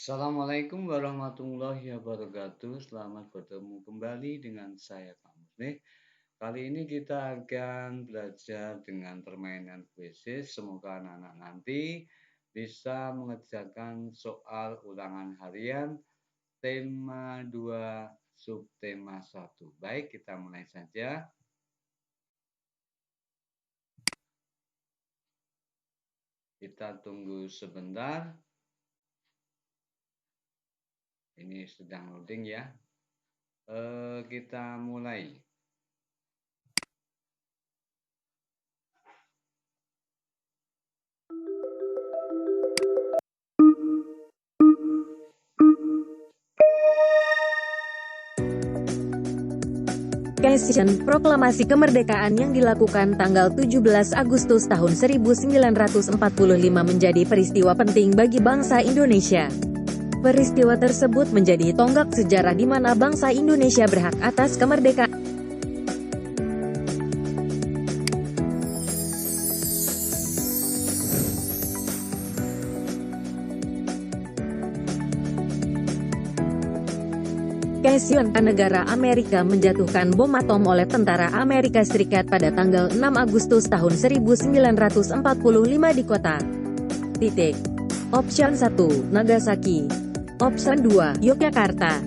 Assalamualaikum warahmatullahi wabarakatuh. Selamat bertemu kembali dengan saya Pak Musni. Kali ini kita akan belajar dengan permainan kuisis. Semoga anak-anak nanti bisa mengerjakan soal ulangan harian tema 2 subtema 1. Baik, kita mulai saja. Kita tunggu sebentar. Ini sedang loading ya. Kita mulai. Question, proklamasi kemerdekaan yang dilakukan tanggal 17 Agustus tahun 1945 menjadi peristiwa penting bagi bangsa Indonesia. Peristiwa tersebut menjadi tonggak sejarah di mana bangsa Indonesia berhak atas kemerdekaan. Question, negara Amerika menjatuhkan bom atom oleh tentara Amerika Serikat pada tanggal 6 Agustus tahun 1945 di kota. Titik. Option 1, Nagasaki. Option 2, Yogyakarta.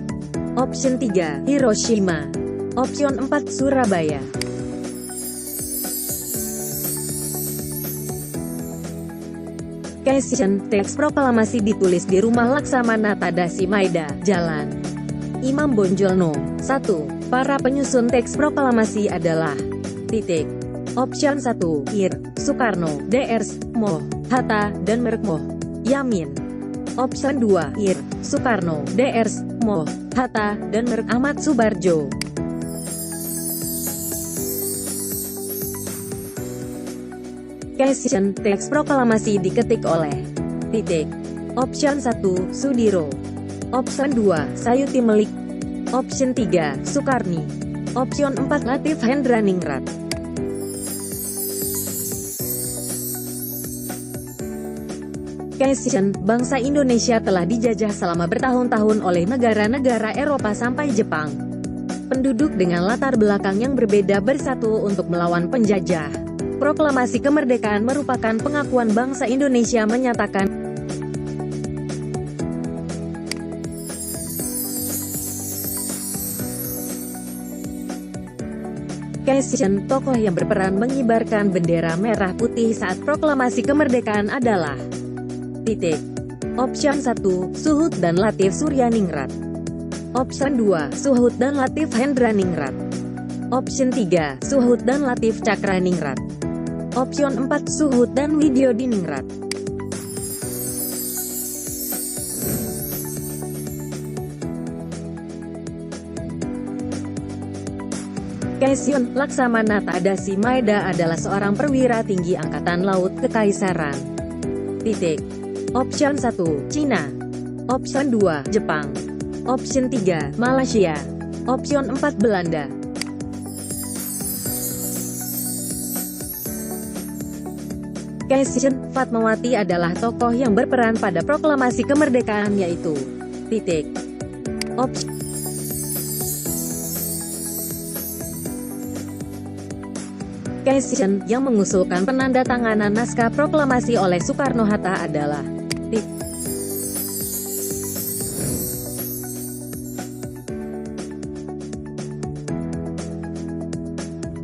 Option 3, Hiroshima. Option 4, Surabaya. Question, teks proklamasi ditulis di Rumah Laksamana Tadasi Maeda, Jalan Imam Bonjolno. 1. Para penyusun teks proklamasi adalah titik. Option 1, Ir, Soekarno, Drs, Moh, Hatta, dan Moh Yamin. Option 2, Ir, Soekarno, Drs, Moh, Hatta, dan Ahmad Subarjo. Question, teks proklamasi diketik oleh titik. Option 1, Sudiro. Option 2, Sayuti Melik. Option 3, Soekarni. Option 4, Latif Hendraningrat. Question, bangsa Indonesia telah dijajah selama bertahun-tahun oleh negara-negara Eropa sampai Jepang. Penduduk dengan latar belakang yang berbeda bersatu untuk melawan penjajah. Proklamasi kemerdekaan merupakan pengakuan bangsa Indonesia menyatakan Question, tokoh yang berperan mengibarkan bendera merah putih saat proklamasi kemerdekaan adalah titik. Option 1, Suhut dan Latif Suryaningrat. Option 2, Suhut dan Latif Hendraningrat. Option 3, Suhut dan Latif Cakraningrat. Option 4, Suhut dan Widyodiningrat. Question, Laksamana Tadasi Maeda adalah seorang perwira tinggi Angkatan Laut Kekaisaran. Titik. Option 1, Cina. Option 2, Jepang. Option 3, Malaysia. Option 4, Belanda. Question, Fatmawati adalah tokoh yang berperan pada proklamasi kemerdekaan yaitu titik. Option Question, yang mengusulkan penandatanganan naskah proklamasi oleh Soekarno-Hatta adalah titik.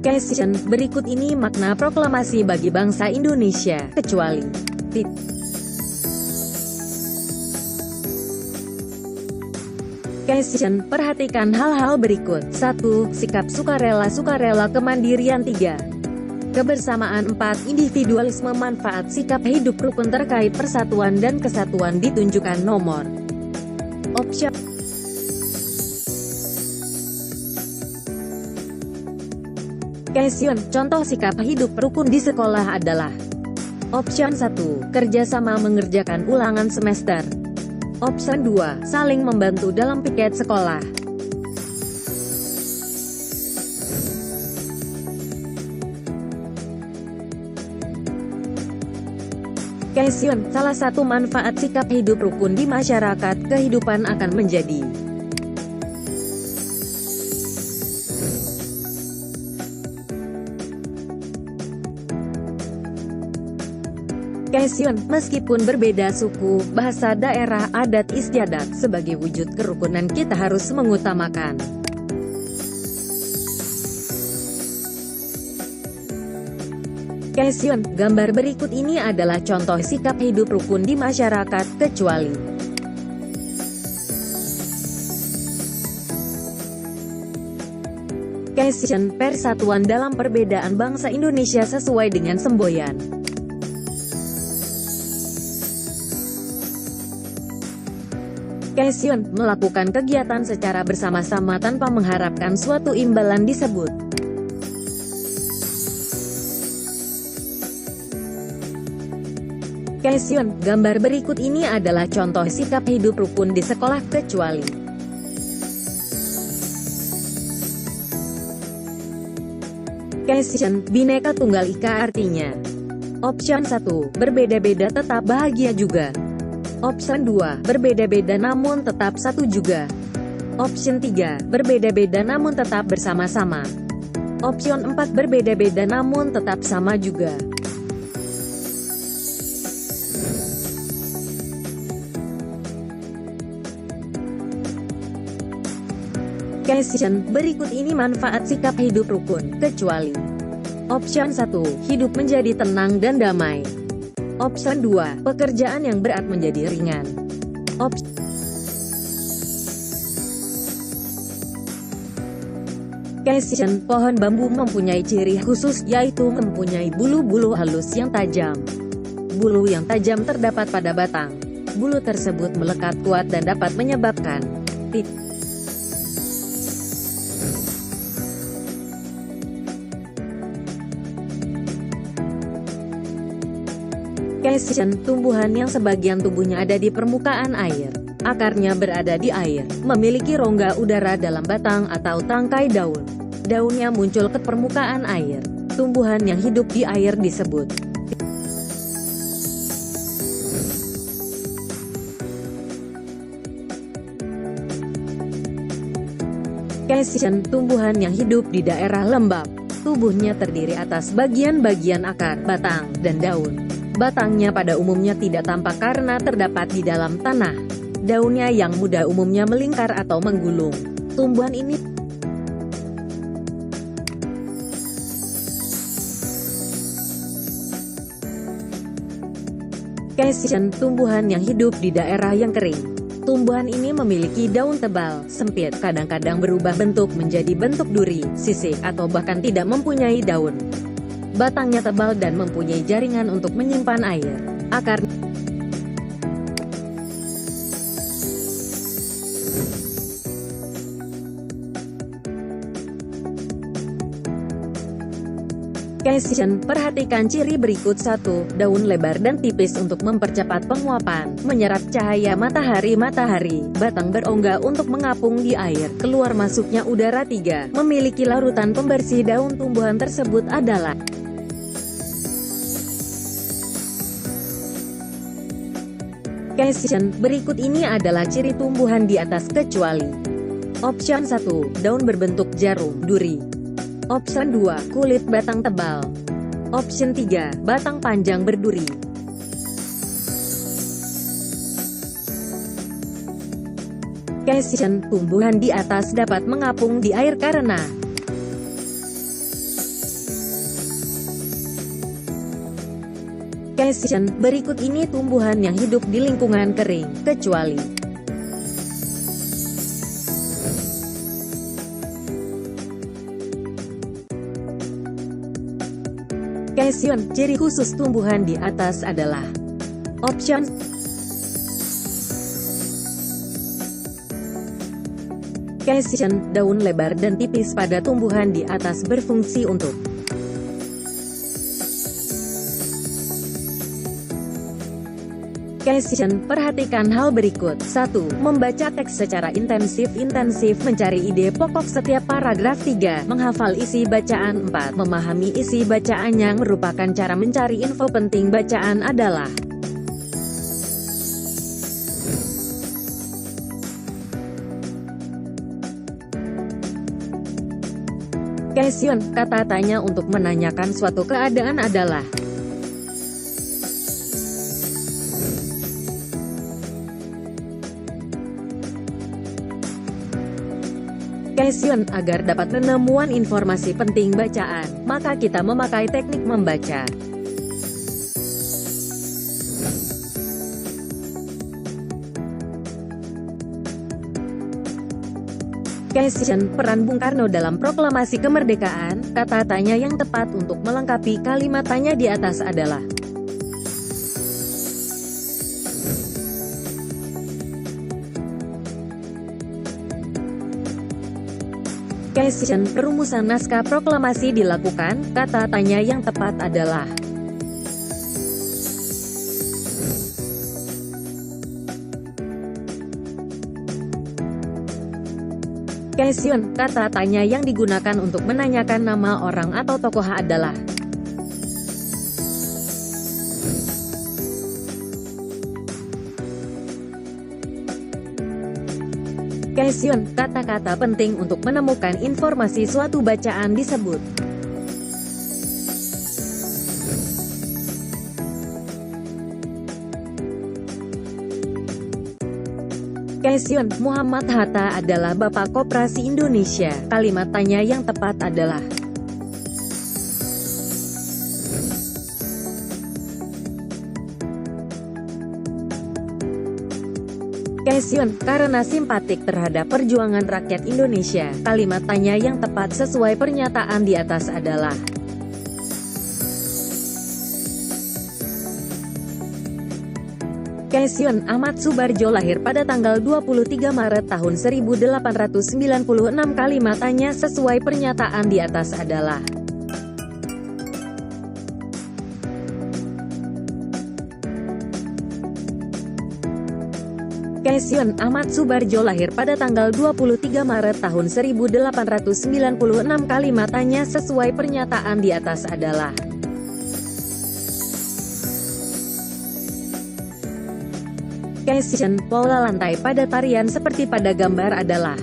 Question, berikut ini makna proklamasi bagi bangsa Indonesia, kecuali titik. Question, perhatikan hal-hal berikut. 1. Sikap sukarela kemandirian. 3. Kebersamaan. 4. Individualisme manfaat sikap hidup rukun terkait persatuan dan kesatuan ditunjukkan nomor. Option Question, contoh sikap hidup rukun di sekolah adalah Option 1, kerjasama mengerjakan ulangan semester. Option 2, saling membantu dalam piket sekolah. Question, salah satu manfaat sikap hidup rukun di masyarakat kehidupan akan menjadi Question, meskipun berbeda suku, bahasa daerah, adat istiadat, sebagai wujud kerukunan kita harus mengutamakan Question, gambar berikut ini adalah contoh sikap hidup rukun di masyarakat, kecuali Question, persatuan dalam perbedaan bangsa Indonesia sesuai dengan semboyan Question, melakukan kegiatan secara bersama-sama tanpa mengharapkan suatu imbalan disebut Question, gambar berikut ini adalah contoh sikap hidup rukun di sekolah, kecuali Question, Bhinneka Tunggal Ika artinya Option 1, berbeda-beda tetap bahagia juga. Option 2, berbeda-beda namun tetap satu juga. Option 3, berbeda-beda namun tetap bersama-sama. Option 4, berbeda-beda namun tetap sama juga. Question, berikut ini manfaat sikap hidup rukun, kecuali Option 1, hidup menjadi tenang dan damai. Option 2, pekerjaan yang berat menjadi ringan. Question, pohon bambu mempunyai ciri khusus, yaitu mempunyai bulu-bulu halus yang tajam. Bulu yang tajam terdapat pada batang. Bulu tersebut melekat kuat dan dapat menyebabkan Question, tumbuhan yang sebagian tubuhnya ada di permukaan air, akarnya berada di air, memiliki rongga udara dalam batang atau tangkai daun. Daunnya muncul ke permukaan air. Tumbuhan yang hidup di air disebut Question, tumbuhan yang hidup di daerah lembab. Tubuhnya terdiri atas bagian-bagian akar, batang, dan daun. Batangnya pada umumnya tidak tampak karena terdapat di dalam tanah. Daunnya yang muda umumnya melingkar atau menggulung. Tumbuhan ini Question, tumbuhan yang hidup di daerah yang kering. Tumbuhan ini memiliki daun tebal, sempit, kadang-kadang berubah bentuk menjadi bentuk duri, sisik, atau bahkan tidak mempunyai daun. Batangnya tebal dan mempunyai jaringan untuk menyimpan air. Akar Question, perhatikan ciri berikut. 1. Daun lebar dan tipis untuk mempercepat penguapan, menyerap cahaya matahari. Batang berongga untuk mengapung di air, keluar masuknya udara. 3. Memiliki larutan pembersih. Daun tumbuhan tersebut adalah Question, berikut ini adalah ciri tumbuhan di atas, kecuali Option 1, daun berbentuk jarum, duri. Option 2, kulit batang tebal. Option 3, batang panjang berduri. Question, tumbuhan di atas dapat mengapung di air karena Question, berikut ini tumbuhan yang hidup di lingkungan kering, kecuali Question, ciri khusus tumbuhan di atas adalah Option Question, daun lebar dan tipis pada tumbuhan di atas berfungsi untuk Question, perhatikan hal berikut. 1. Membaca teks secara intensif mencari ide pokok setiap paragraf. 3. Menghafal isi bacaan. 4. Memahami isi bacaan yang merupakan cara mencari info penting. Bacaan adalah Question, kata tanya untuk menanyakan suatu keadaan adalah question. Agar dapat menemukan informasi penting bacaan, maka kita memakai teknik membaca. Question, peran Bung Karno dalam proklamasi kemerdekaan, kata tanya yang tepat untuk melengkapi kalimat tanya di atas adalah question, perumusan naskah proklamasi dilakukan, kata tanya yang tepat adalah question, kata tanya yang digunakan untuk menanyakan nama orang atau tokoh adalah question, kata-kata penting untuk menemukan informasi suatu bacaan disebut question. Muhammad Hatta adalah Bapak Koperasi Indonesia. Kalimat tanya yang tepat adalah question, karena simpatik terhadap perjuangan rakyat Indonesia. Kalimat tanya yang tepat sesuai pernyataan di atas adalah question. Ahmad Subarjo lahir pada tanggal 23 Maret tahun 1896. Kalimat tanya sesuai pernyataan di atas adalah question. Ahmad Subarjo lahir pada tanggal 23 Maret tahun 1896. Kalimat tanya sesuai pernyataan di atas adalah question. Pola lantai pada tarian seperti pada gambar adalah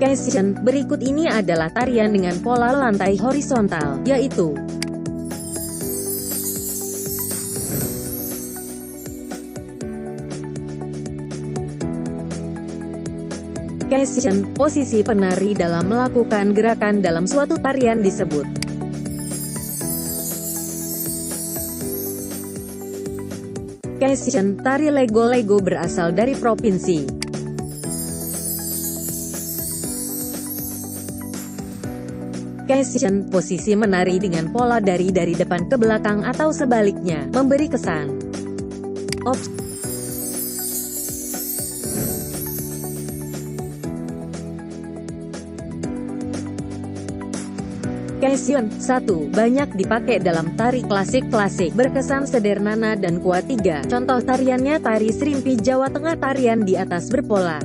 question. Berikut ini adalah tarian dengan pola lantai horizontal, yaitu question. Posisi penari dalam melakukan gerakan dalam suatu tarian disebut question. Tari lego-lego berasal dari provinsi question. Posisi menari dengan pola dari depan ke belakang atau sebaliknya, memberi kesan question. 1. Banyak dipakai dalam tari klasik-klasik, berkesan sederhana dan kuat. 3. Contoh tariannya tari Serimpi Jawa Tengah. Tarian di atas berpola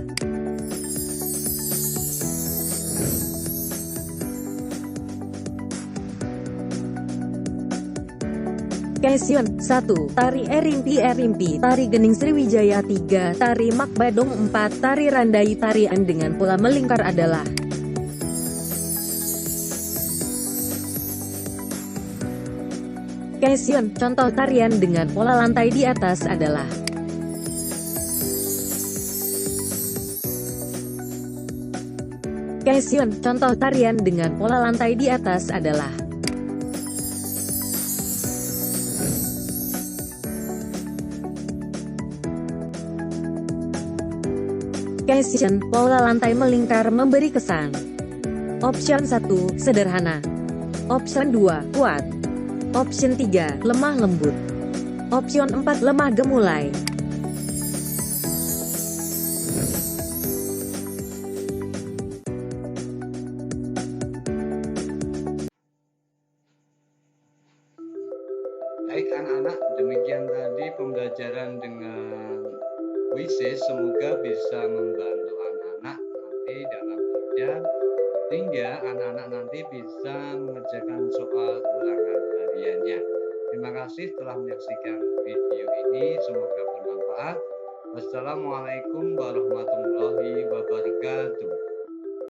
question. 1. Tari Erimpi, Tari Gening Sriwijaya. 3. Tari Mak Badong. 4. Tari Randai. Tarian dengan pola melingkar adalah question. Contoh tarian dengan pola lantai di atas adalah question. Contoh tarian dengan pola lantai di atas adalah question. Pola lantai melingkar memberi kesan. Option 1, sederhana. Option 2, kuat. Option 3, lemah lembut. Option 4, lemah gemulai. Baik anak-anak, demikian tadi pembelajaran dengan puisi. Semoga bisa membantu anak-anak nanti dalam belajar, sehingga anak-anak nanti bisa mengerjakan soal ulangan hariannya. Terima kasih. kasih telah menyaksikan video ini, semoga bermanfaat. Wassalamualaikum warahmatullahi wabarakatuh.